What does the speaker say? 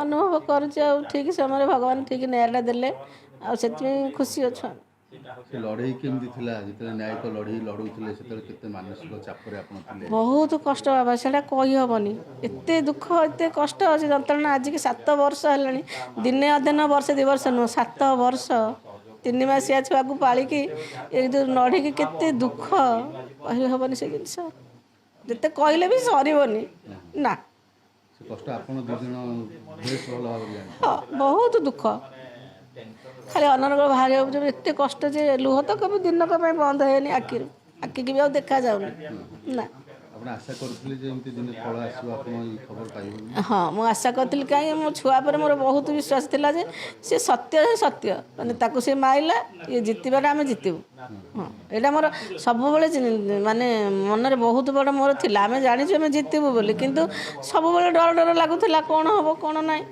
ଅନୁଭବ କରୁଛି ଆଉ ଠିକ୍ ସମୟରେ ଭଗବାନ ଠିକ୍ ନ୍ୟାୟଟା ଦେଲେ ଆଉ ସେଥିପାଇଁ ଖୁସି ଅଛୁ। ସେ ଲଢ଼େଇ କେମିତି ଥିଲା ଯେତେବେଳେ ନ୍ୟାୟିକ ଲଢ଼େଇ ଲଢ଼ୁଥିଲେ ସେତେବେଳେ କେତେ ମାନସିକ ଚାପରେ ଆପଣ ଥିଲେ? ବହୁତ କଷ୍ଟ ବାବା, ସେଇଟା କହିହେବନି। ଏତେ ଦୁଃଖ ଏତେ କଷ୍ଟ ଅଛି ଯନ୍ତ୍ରଣା। ଆଜିକି 7 ବର୍ଷ ହେଲାଣି, ଦିନେ ଅଧେ ନୁହଁ, ବର୍ଷେ 2 ବର୍ଷ ନୁହଁ, 7 ବର୍ଷ 3 ମାସିଆ ଛୁଆକୁ ପାଳିକି ଏ ଯେଉଁ ଲଢ଼ିକି କେତେ ଦୁଃଖ କହିହେବନି ସେ ଜିନିଷ। ଯେତେ କହିଲେ ବି ସରିବନି ନା। ସେ କଷ୍ଟ ଆପଣ ଦୁଇ ଜଣ ବେଶ ଭଲ ଭାବରେ ଜାଣିଛନ୍ତି। ହଁ, ବହୁତ ଦୁଃଖ। ଖାଲି ଅନର୍ଗଳ ବାହାରି ହେଉଛି ଏତେ କଷ୍ଟ ଯେ ଲୁହ ତ କେବେ ଦିନକ ପାଇଁ ବନ୍ଦ ହେଇନି ଆଖିରୁ। ଆଖିକି ବି ଆଉ ଦେଖାଯାଉନି ନା। ଆପଣ ଆଶା କରୁଥିଲେ ଯେ ଏମିତି ଦିନେ ଫଳ ଆସିବ, ଆପଣ ଏଇ ଖବର ପାଇବେ ବୋଲି? ହଁ, ମୁଁ ଆଶା କରିଥିଲି। କାହିଁକି ମୋ ଛୁଆ ପରେ ମୋର ବହୁତ ବିଶ୍ୱାସ ଥିଲା ଯେ ସେ ସତ୍ୟ ହିଁ ସତ୍ୟ। ମାନେ ତାକୁ ସେ ମାଇଲା, ଇଏ ଜିତିବାଟା ଆମେ ଜିତିବୁ। ହଁ, ଏଇଟା ମୋର ସବୁବେଳେ ମାନେ ମନରେ ବହୁତ ବଡ଼ ମୋର ଥିଲା। ଆମେ ଜାଣିଛୁ ଆମେ ଜିତିବୁ ବୋଲି, କିନ୍ତୁ ସବୁବେଳେ ଡର ଡର ଲାଗୁଥିଲା କ'ଣ ହେବ କ'ଣ ନାହିଁ।